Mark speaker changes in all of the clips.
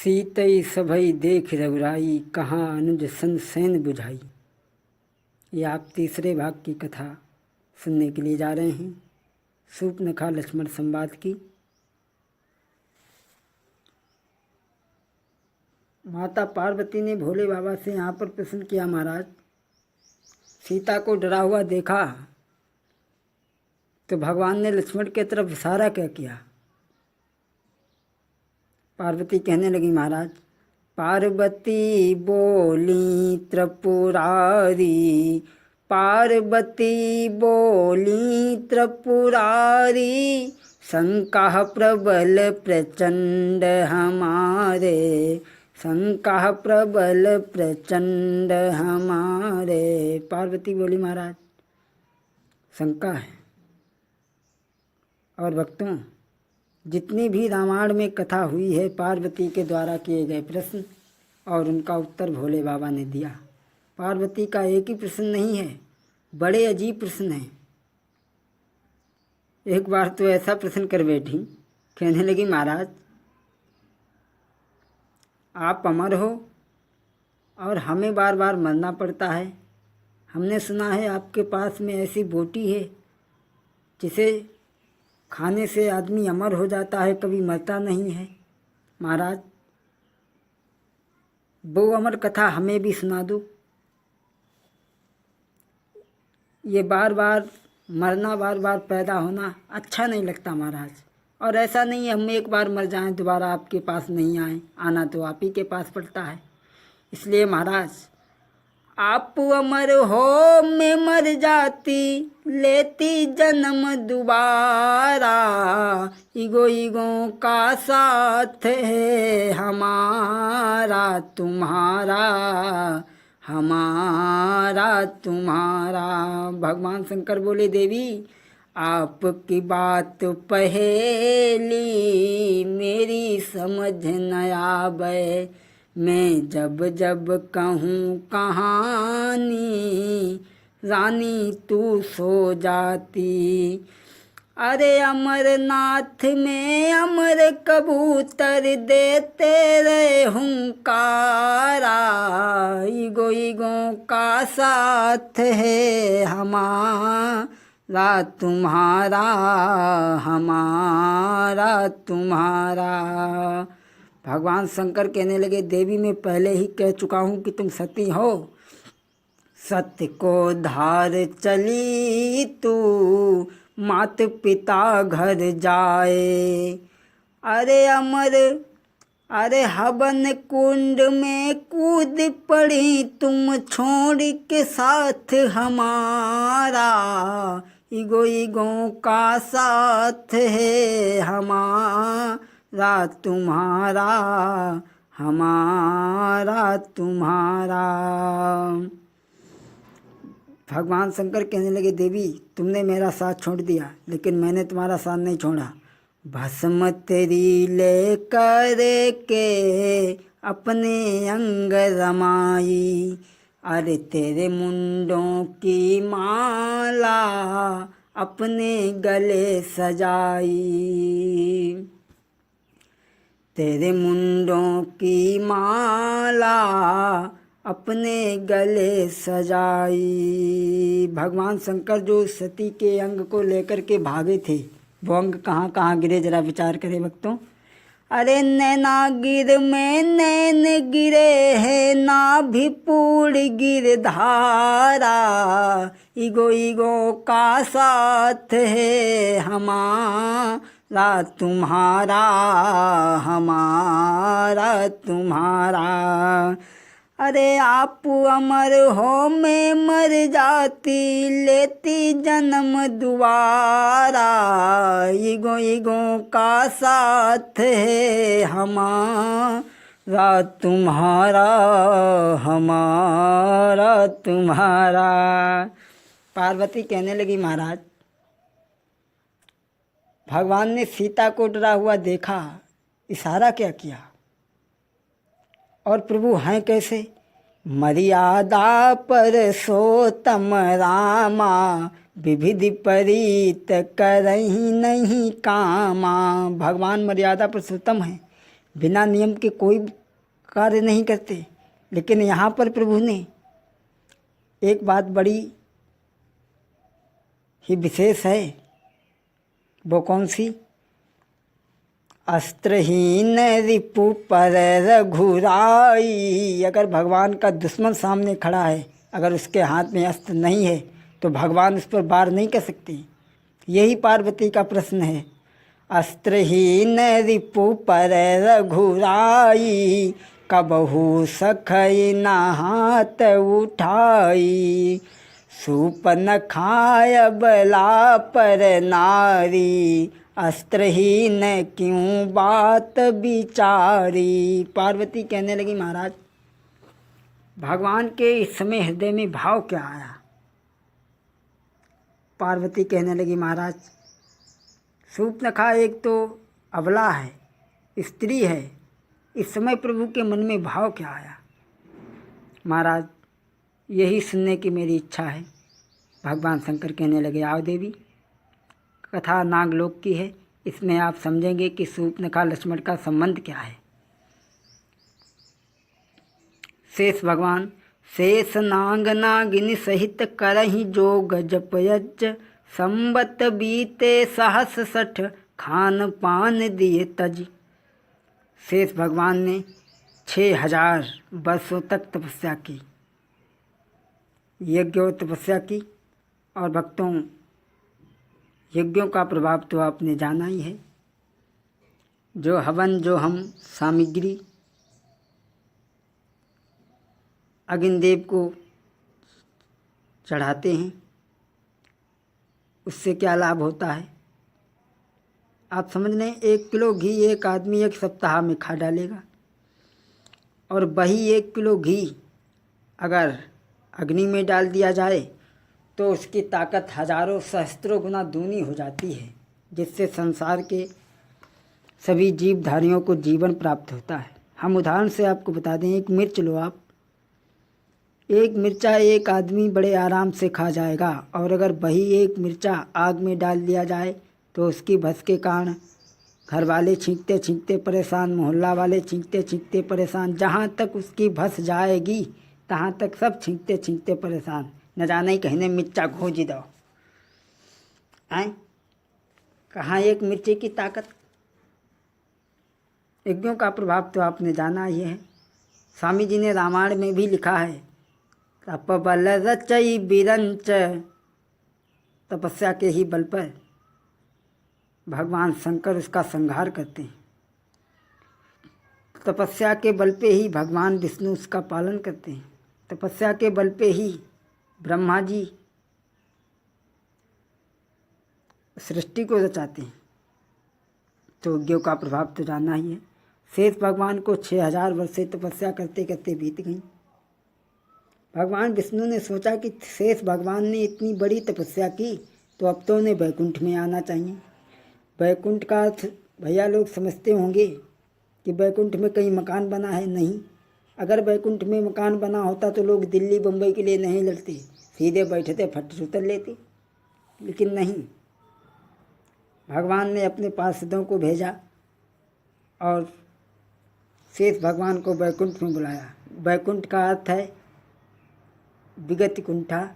Speaker 1: सीतई सभई देख रघुराई, कहाँ अनुज सनसैन बुझाई। ये आप तीसरे भाग की कथा सुनने के लिए जा रहे हैं, शूर्पणखा लक्ष्मण संवाद की। माता पार्वती ने भोले बाबा से यहाँ पर प्रश्न किया, महाराज सीता को डरा हुआ देखा तो भगवान ने लक्ष्मण की तरफ इशारा क्या किया। पार्वती कहने लगी, महाराज पार्वती बोली त्रिपुरारी, पार्वती बोली त्रिपुरारी, शंका प्रबल प्रचंड हमारे, शंका प्रबल प्रचंड हमारे। पार्वती बोली, महाराज शंका है। और भक्तों, जितनी भी रामायण में कथा हुई है, पार्वती के द्वारा किए गए प्रश्न और उनका उत्तर भोले बाबा ने दिया। पार्वती का एक ही प्रश्न नहीं है, बड़े अजीब प्रश्न हैं। एक बार तो ऐसा प्रश्न कर बैठी, कहने लगी, महाराज आप अमर हो और हमें बार बार मरना पड़ता है। हमने सुना है आपके पास में ऐसी बोटी है जिसे खाने से आदमी अमर हो जाता है, कभी मरता नहीं है। महाराज वो अमर कथा हमें भी सुना दो। ये बार बार मरना, बार बार पैदा होना अच्छा नहीं लगता महाराज। और ऐसा नहीं है हम एक बार मर जाएं दोबारा आपके पास नहीं आए, आना तो आप ही के पास पड़ता है। इसलिए महाराज आप अमर हो, मैं मर जाती, लेती जन्म दोबारा। इगो इगो का साथ है हमारा तुम्हारा, हमारा तुम्हारा। भगवान शंकर बोले, देवी आपकी बात पहेली मेरी समझ न आवे। मैं जब जब कहूँ कहानी, रानी तू सो जाती। अरे अमरनाथ में अमर कबूतर देते रहे हुंकारा। इगो इगो का साथ है हमारा तुम्हारा, हमारा तुम्हारा। भगवान शंकर कहने लगे, देवी मैं पहले ही कह चुका हूँ कि तुम सती हो। सत्य को धार चली तू, मात पिता घर जाए। अरे अमर, अरे हवन कुंड में कूद पड़ी तुम, छोड़ के साथ हमारा। इगो इगो का साथ है हमारा तुम्हारा, हमारा तुम्हारा। भगवान शंकर कहने लगे, देवी तुमने मेरा साथ छोड़ दिया, लेकिन मैंने तुम्हारा साथ नहीं छोड़ा। भस्म तेरी ले कर के अपने अंग रमाई। अरे तेरे मुंडों की माला अपने गले सजाई। तेरे मुंडों की माला अपने गले सजाई। भगवान शंकर जो सती के अंग को लेकर के भागे थे, वो अंग कहाँ कहाँ गिरे, जरा विचार करें भक्तों। अरे नैना गिर में नैन गिरे है, नाभि पूर्ण गिर धारा। इगो इगो का साथ है हमारा तुम्हारा, हमारा तुम्हारा। अरे आप अमर हो, मैं मर जाती, लेती जन्म दोबारा। इगो इगो का साथ है हमारा तुम्हारा, हमारा तुम्हारा। पार्वती कहने लगी, महाराज भगवान ने सीता को डरा हुआ देखा, इशारा क्या किया, और प्रभु हैं कैसे। मर्यादा पुरुषोत्तम रामा, विविधि परीत करही नहीं कामा। भगवान मर्यादा पुरुषोत्तम हैं, बिना नियम के कोई कार्य नहीं करते। लेकिन यहाँ पर प्रभु ने एक बात बड़ी ही विशेष है, वो कौन सी? अस्त्रहीन रिपु पर रघुराई। अगर भगवान का दुश्मन सामने खड़ा है, अगर उसके हाथ में अस्त्र नहीं है तो भगवान उस पर वार नहीं कर सकते। यही पार्वती का प्रश्न है। अस्त्रहीन रिपु पर रघुराई, कबहू सखई ना हाथ उठाई। सूप न खाय बला पर नारी, अस्त्रहीन क्यों बात विचारी। पार्वती कहने लगी, महाराज भगवान के इस समय हृदय में भाव क्या आया? पार्वती कहने लगी, महाराज शूर्पणखा एक तो अबला है, स्त्री है, इस समय प्रभु के मन में भाव क्या आया? महाराज यही सुनने की मेरी इच्छा है। भगवान शंकर कहने लगे, आओ देवी, कथा नागलोक की है, इसमें आप समझेंगे कि शूर्पणखा लक्ष्मण का संबंध क्या है। शेष भगवान शेष नाग नागिनी सहित करहि जोग जप यज्ञ, संबत बीते 67 खान पान दिए तज। शेष भगवान ने 6000 वर्षों तक तपस्या की, यज्ञ और तपस्या की। और भक्तों, यज्ञों का प्रभाव तो आपने जाना ही है। जो हवन, जो हम सामग्री अग्निदेव को चढ़ाते हैं, उससे क्या लाभ होता है आप समझ लें। 1 किलो घी एक आदमी 1 सप्ताह में खा डालेगा, और वही 1 किलो घी अगर अग्नि में डाल दिया जाए तो उसकी ताकत हजारों सहस्त्रों गुना दूनी हो जाती है, जिससे संसार के सभी जीवधारियों को जीवन प्राप्त होता है। हम उदाहरण से आपको बता दें, एक मिर्च लो आप, एक मिर्चा एक आदमी बड़े आराम से खा जाएगा, और अगर वही एक मिर्चा आग में डाल दिया जाए तो उसकी भस के कारण घर वाले छींकते छींकते परेशान, मोहल्ला वाले छींकते छींकते परेशान, जहाँ तक उसकी भस जाएगी तहाँ तक सब छींकते छींकते परेशान, न जाने कहने मिर्चा खोज दो। आए कहाँ एक मिर्ची की ताकत। यज्ञों का प्रभाव तो आपने जाना ही है। स्वामी जी ने रामायण में भी लिखा है, तप बल रचई बिरंच, तपस्या के ही बल पर भगवान शंकर उसका संहार करते हैं। तपस्या के बल पे ही भगवान विष्णु उसका पालन करते हैं। तपस्या के बल पे ही ब्रह्मा जी सृष्टि को रचाते हैं। तो यज्ञों का प्रभाव तो जानना ही है। शेष भगवान को 6000 वर्ष से तपस्या करते करते बीत गई। भगवान विष्णु ने सोचा कि शेष भगवान ने इतनी बड़ी तपस्या की तो अब तो उन्हें वैकुंठ में आना चाहिए। वैकुंठ का अर्थ भैया लोग समझते होंगे कि वैकुंठ में कहीं मकान बना है, नहीं। अगर वैकुंठ में मकान बना होता तो लोग दिल्ली बम्बई के लिए नहीं लड़ते, सीधे बैठते फट से उतर लेते। लेकिन नहीं, भगवान ने अपने पार्षदों को भेजा और शेष भगवान को वैकुंठ में बुलाया। वैकुंठ का अर्थ है विगत कुंठा,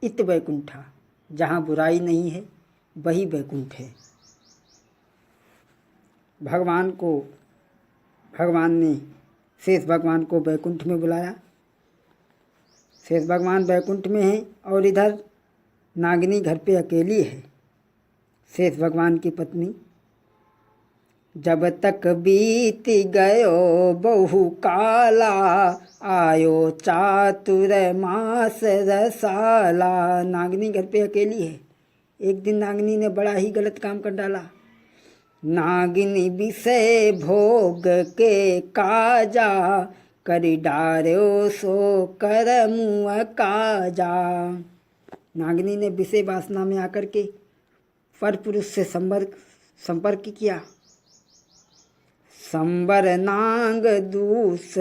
Speaker 1: इत वैकुंठा, जहाँ बुराई नहीं है वही वैकुंठ है। भगवान ने शेष भगवान को वैकुंठ में बुलाया। शेष भगवान वैकुंठ में हैं और इधर नागिनी घर पे अकेली है, शेष भगवान की पत्नी। जब तक बीत गयो बहु काला, आयो चातुर मास रसाला। नागिनी घर पे अकेली है। एक दिन नागिनी ने बड़ा ही गलत काम कर डाला। नागिनी विषय भोग के काजा, करी डार्यो सो कर मुँह काजा। नागिनी ने विषय वासना में आकर के पर पुरुष से संपर्क किया। संबर नाग दूस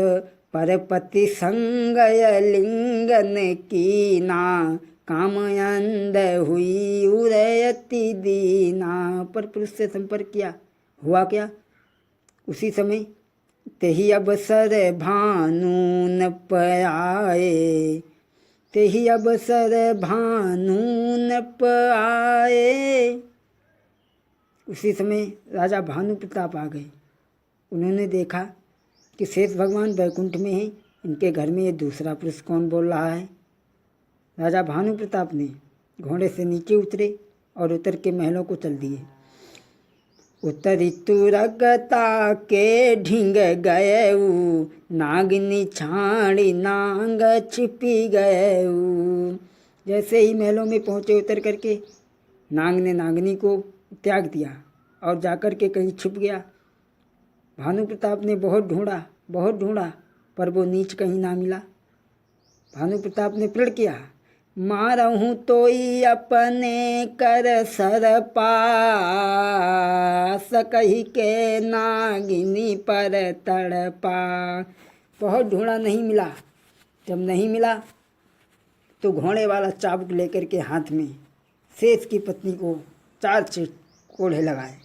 Speaker 1: परपति संगय लिंगन कीना, कामयंद हुई उदयति दीना। पर पुरुष से संपर्क किया, हुआ क्या? उसी समय तेहि अवसर भानु न पाए, तेहि अवसर भानु न पाए। उसी समय राजा भानु प्रताप आ गए। उन्होंने देखा कि शेष भगवान वैकुंठ में हैं, इनके घर में ये दूसरा पुरुष कौन बोल रहा है। राजा भानु प्रताप ने घोड़े से नीचे उतरे और उतर के महलों को चल दिए। उतरी तुरगता के ढींग गयऊ, नागिनी छाड़ी नांग छिपी गयऊ। जैसे ही महलों में पहुँचे उतर करके नांग ने नागिनी को त्याग दिया और जाकर के कहीं छुप गया। भानु प्रताप ने बहुत ढूंढा पर वो नीच कहीं ना मिला। भानु प्रताप ने प्रण किया, मारहूँ तोई अपने कर सर पास, कही के नागिनी पर तड़पा। बहुत ढूंढा, नहीं मिला। जब नहीं मिला तो घोड़े वाला चाबुक लेकर के हाथ में शेष की पत्नी को 4 कोड़े लगाए।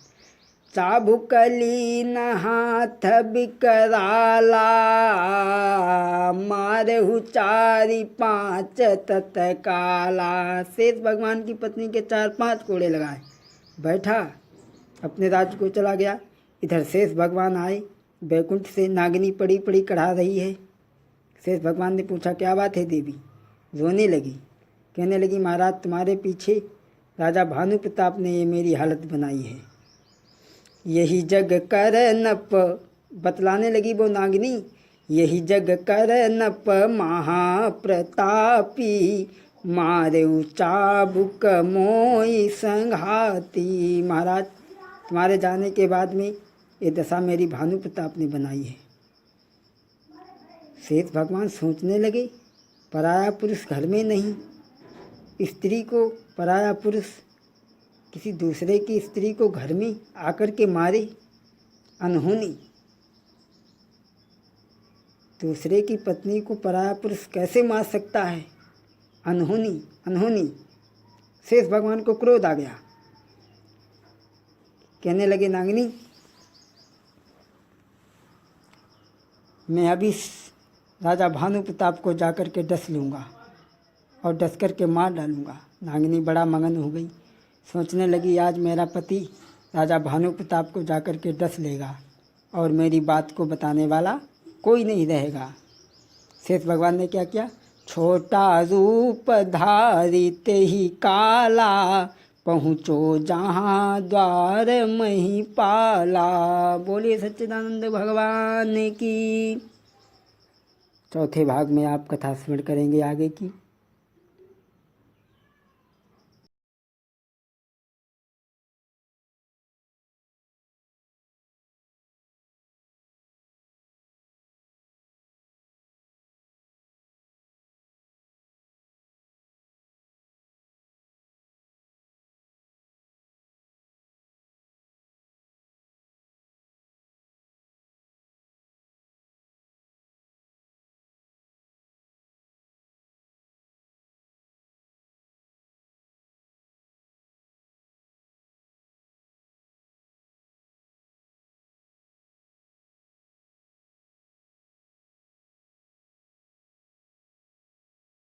Speaker 1: चाबुक लीन हाथ बिकराला, मारहु 4-5 तत्काला। शेष भगवान की पत्नी के 4-5 कोड़े लगाए, बैठा अपने राज्य को चला गया। इधर शेष भगवान आए, वैकुंठ से नागिनी पड़ी पड़ी कढ़ा रही है। शेष भगवान ने पूछा, क्या बात है देवी? रोने लगी, कहने लगी, महाराज तुम्हारे पीछे राजा भानु प्रताप ने ये मेरी हालत बनाई है। यही जग कर नप, बतलाने लगी वो नागिनी, यही जग कर नप महाप्रतापी, मारे चाबुक मोई संघाती। महाराज तुम्हारे जाने के बाद में ये दशा मेरी भानु प्रताप ने बनाई है। शेष भगवान सोचने लगे, पराया पुरुष घर में नहीं, स्त्री को पराया पुरुष किसी दूसरे की स्त्री को घर में आकर के मारे, अनहोनी। दूसरे की पत्नी को पराया पुरुष कैसे मार सकता है? अनहोनी। शेष भगवान को क्रोध आ गया, कहने लगे, नागिनी मैं अभी राजा भानु प्रताप को जाकर के डस लूँगा और डस कर के मार डालूँगा। नागिनी बड़ा मगन हो गई, सोचने लगी, आज मेरा पति राजा भानु प्रताप को जाकर के डस लेगा और मेरी बात को बताने वाला कोई नहीं रहेगा। शेष भगवान ने क्या किया, छोटा रूप धारी ते ही काला, पहुँचो जहाँ द्वार मही पाला। बोलिए सच्चिदानंद भगवान की। चौथे भाग में आप कथा स्मरण करेंगे आगे की।